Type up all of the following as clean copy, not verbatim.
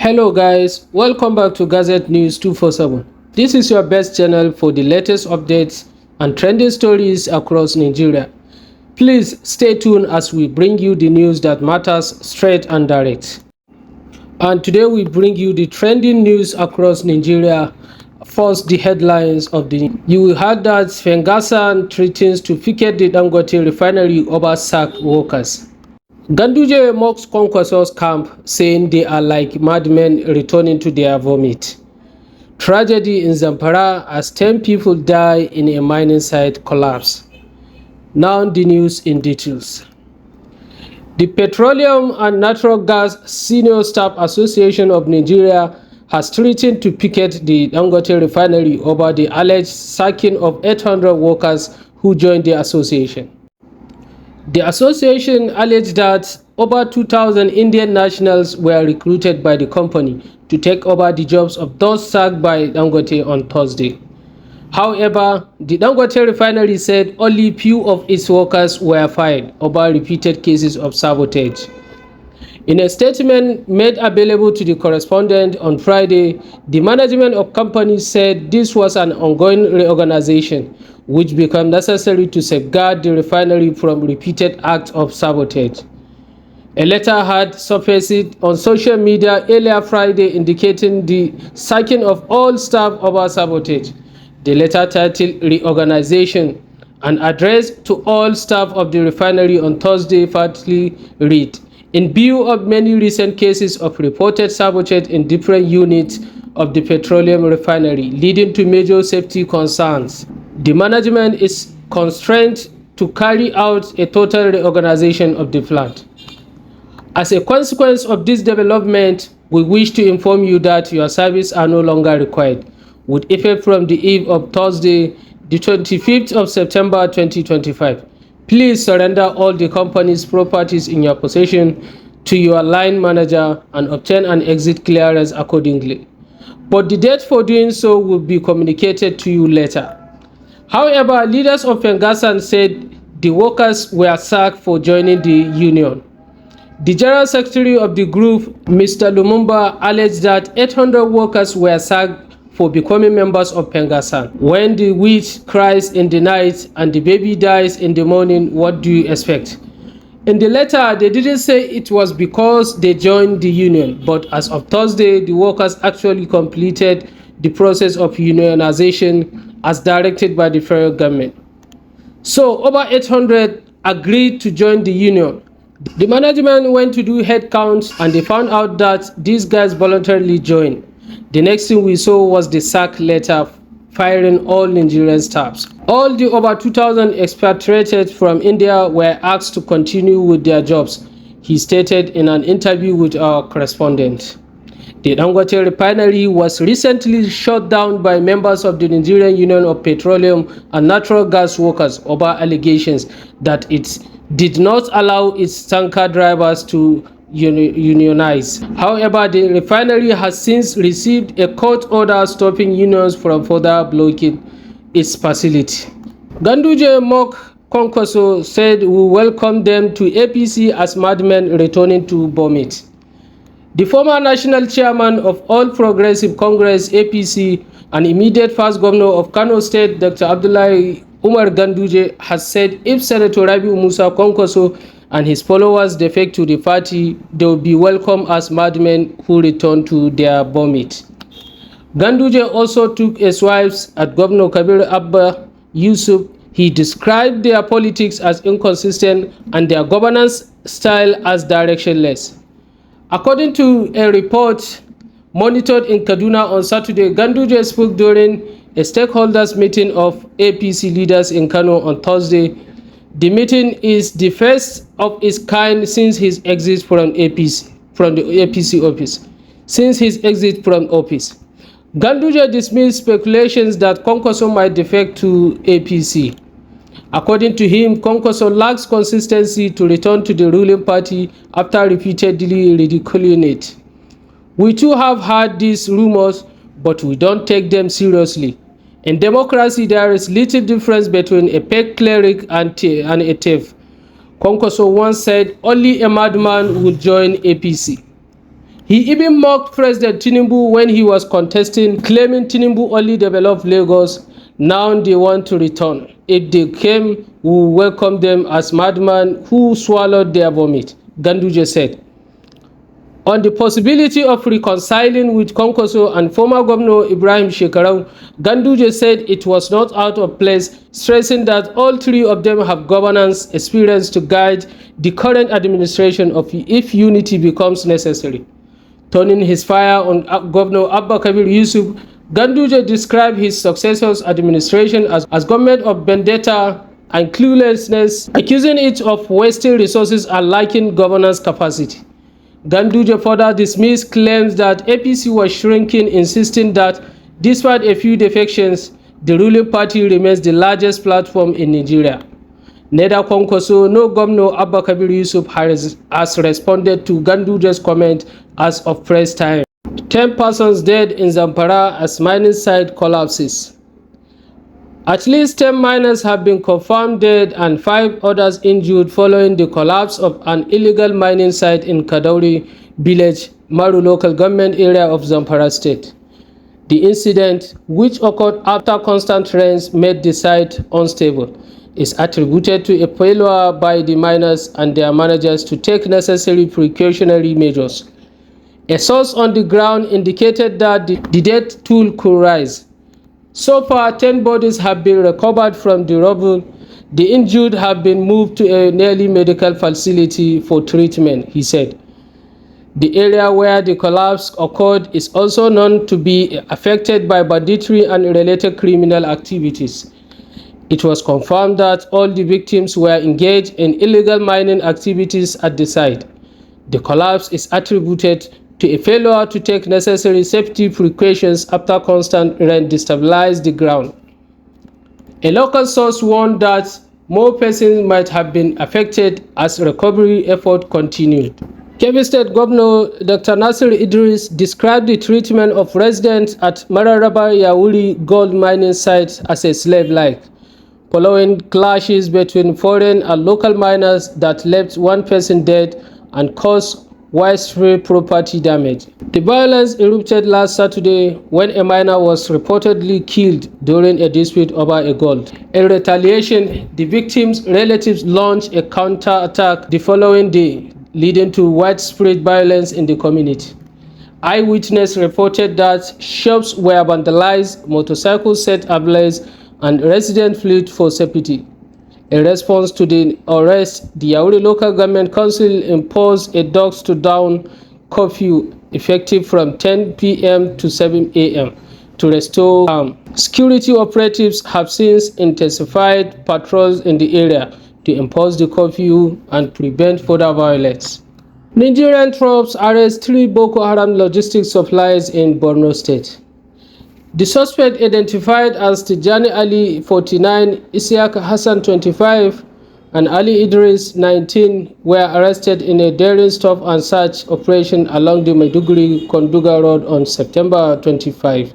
Hello guys, welcome back to Gazette News 247. This is your best channel for the latest updates and trending stories across Nigeria. Please stay tuned as we bring you the news that matters straight and direct. And today we bring you the trending news across Nigeria. First, the headlines of the you heard that Fengasan threatens to picket the Dangote refinery over sacked workers. Ganduje mocks Kwankwaso's camp, saying they are like madmen returning to their vomit. Tragedy in Zamfara as 10 people die in a mining site collapse. Now the news in details. The Petroleum and Natural Gas Senior Staff Association of Nigeria has threatened to picket the Dangote refinery over the alleged sacking of 800 workers who joined the association. The association alleged that over 2,000 Indian nationals were recruited by the company to take over the jobs of those sacked by Dangote on Thursday. However, the Dangote refinery said only few of its workers were fired over repeated cases of sabotage. In a statement made available to the correspondent on Friday, the management of company said this was an ongoing reorganization which became necessary to safeguard the refinery from repeated acts of sabotage. A letter had surfaced on social media earlier Friday indicating the sacking of all staff over sabotage. The letter titled Reorganization and addressed to all staff of the refinery on Thursday partly read, in view of many recent cases of reported sabotage in different units of the petroleum refinery, leading to major safety concerns, the management is constrained to carry out a total reorganization of the plant. As a consequence of this development, we wish to inform you that your services are no longer required, with effect from the eve of Thursday, the 25th of September 2025. Please surrender all the company's properties in your possession to your line manager and obtain an exit clearance accordingly. But the date for doing so will be communicated to you later. However, leaders of Fengasan said the workers were sacked for joining the union. The General Secretary of the group, Mr. Lumumba, alleged that 800 workers were sacked for becoming members of Fengasan. When the witch cries in the night and the baby dies in the morning, what do you expect? In the letter, they didn't say it was because they joined the union, but as of Thursday, the workers actually completed the process of unionization as directed by the federal government. So over 800 agreed to join the union. The management went to do head counts and they found out that these guys voluntarily joined. The next thing we saw was the sack letter firing all Nigerian staffs. All the over 2,000 expatriated from India were asked to continue with their jobs, he stated in an interview with our correspondent. The Dangote refinery was recently shut down by members of the Nigerian Union of Petroleum and Natural Gas Workers over allegations that it did not allow its tanker drivers to unionize. However, the refinery has since received a court order stopping unions from further blocking its facility. Ganduje mocked Kwankwaso, said we welcome them to APC as madmen returning to vomit. The former national chairman of All Progressive Congress APC and immediate first governor of Kano State, Dr. Abdullahi Umar Ganduje, has said if Senator Rabiu Musa Kwankwaso and his followers defect to the party, they will be welcome as madmen who return to their vomit. Ganduje also took a swipes at Governor Kabir Abba Yusuf. He described their politics as inconsistent and their governance style as directionless. According to a report monitored in Kaduna on Saturday, Ganduje spoke during a stakeholders meeting of APC leaders in Kano on Thursday. The meeting is the first of its kind since his exit from the APC office. Ganduje dismissed speculations that Kwankwaso might defect to APC. According to him, Kwankwaso lacks consistency to return to the ruling party after repeatedly ridiculing it. We too have heard these rumors, but we don't take them seriously. In democracy, there is little difference between a fake cleric and a thief. Kwankwaso once said only a madman would join APC. He even mocked President Tinubu when he was contesting, claiming Tinubu only developed Lagos. Now they want to return. If they came, we will welcome them as madmen who swallowed their vomit, Ganduje said. On the possibility of reconciling with Kwankwaso and former Governor Ibrahim Shekarau, Ganduje said it was not out of place, stressing that all three of them have governance experience to guide the current administration if unity becomes necessary. Turning his fire on Governor Abba Kabir Yusuf, Ganduje described his successor's administration as government of vendetta and cluelessness, accusing it of wasting resources and lacking governance capacity. Ganduje further dismissed claims that APC was shrinking, insisting that despite a few defections, the ruling party remains the largest platform in Nigeria. Neither Kwankwaso nor Governor Abba Kabir Yusuf has responded to Ganduje's comment as of press time. 10 persons dead in Zamfara as mining site collapses. At least 10 miners have been confirmed dead and 5 others injured following the collapse of an illegal mining site in Kadauri village, Maru local government area of Zamfara state. The incident, which occurred after constant rains made the site unstable, is attributed to a failure by the miners and their managers to take necessary precautionary measures. A source on the ground indicated that the death toll could rise. So far, 10 bodies have been recovered from the rubble. The injured have been moved to a nearby medical facility for treatment, he said. The area where the collapse occurred is also known to be affected by banditry and related criminal activities. It was confirmed that all the victims were engaged in illegal mining activities at the site. The collapse is attributed to a failure to take necessary safety precautions after constant rain destabilized the ground. A local source warned that more persons might have been affected as recovery efforts continued. Kebbi State Governor Dr. Nasir Idris described the treatment of residents at Mararaba Yauri gold mining site as a slave-like, following clashes between foreign and local miners that left one person dead and caused widespread property damage. The violence erupted last Saturday when a miner was reportedly killed during a dispute over a gold. In retaliation, the victim's relatives launched a counter-attack the following day, leading to widespread violence in the community. Eyewitnesses reported that shops were vandalized, motorcycles set ablaze, and residents fled for safety. In response to the arrest, the Yauri Local Government Council imposed a dusk-to-dawn curfew effective from 10 p.m. to 7 a.m. to restore calm. Security operatives have since intensified patrols in the area to impose the curfew and prevent further violence. Nigerian troops arrest 3 Boko Haram logistics suppliers in Borno State. The suspect, identified as Tijani Ali 49, Isiaq Hassan 25, and Ali Idris 19, were arrested in a daring stop and search operation along the Maiduguri-Konduga Road on September 25.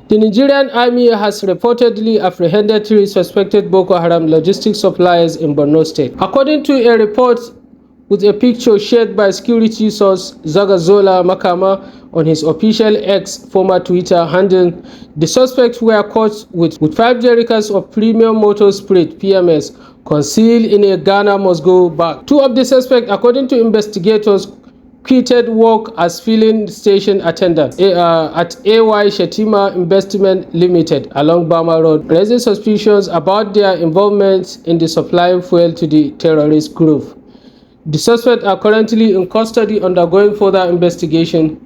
The Nigerian army has reportedly apprehended 3 suspected Boko Haram logistics suppliers in Borno State. According to a report with a picture shared by security source Zagazola Makama on his official X former Twitter handle, the suspects were caught with 5 jerrycans of premium motor spirit (PMS) concealed in a Ghana must-go bag. 2 of the suspects, according to investigators, quitted work as filling station attendants at AY Shetima Investment Limited along Bama Road, raising suspicions about their involvement in the supplying fuel to the terrorist group. The suspects are currently in custody undergoing further investigation.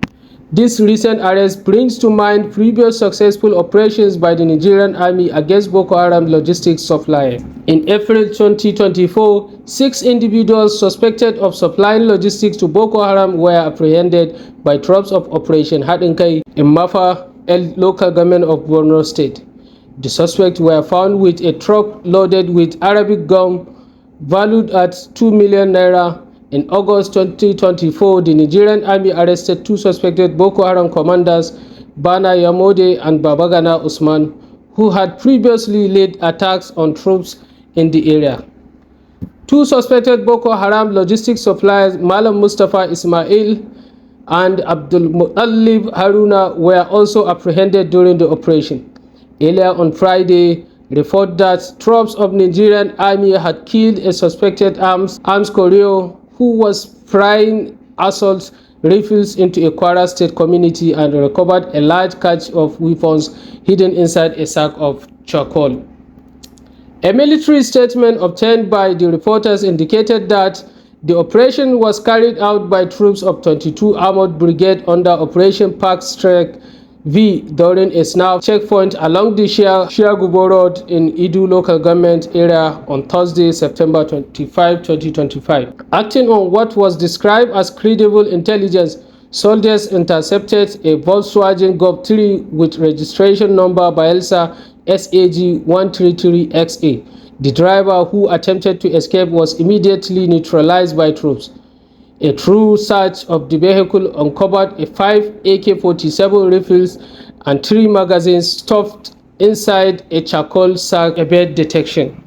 This recent arrest brings to mind previous successful operations by the Nigerian army against Boko Haram logistics suppliers. In April 2024, 6 individuals suspected of supplying logistics to Boko Haram were apprehended by troops of Operation Hadinkai in Mafa, local government of Borno State. The suspects were found with a truck loaded with Arabic gum valued at 2 million naira. In August 2024, the Nigerian army arrested 2 suspected Boko Haram commanders, Bana Yamode and Babagana Usman, who had previously led attacks on troops in the area. 2 suspected Boko Haram logistics suppliers, Malam Mustafa Ismail and Abdul Muttalib Haruna were also apprehended during the operation. Earlier on Friday, report that troops of Nigerian army had killed a suspected arms courier who was frying assault rifles into a Kwara State community and recovered a large cache of weapons hidden inside a sack of charcoal. A military statement obtained by the reporters indicated that the operation was carried out by troops of 22 Armored Brigade under Operation Park Strike V during a snap checkpoint along the Shagubo Road in Idu local government area on Thursday, September 25, 2025. Acting on what was described as credible intelligence, soldiers intercepted a Volkswagen Golf 3 with registration number Bielsa SAG 133XA. The driver, who attempted to escape, was immediately neutralized by troops. A thorough search of the vehicle uncovered 5 AK-47 rifles and 3 magazines stuffed inside a charcoal sack, evade detection.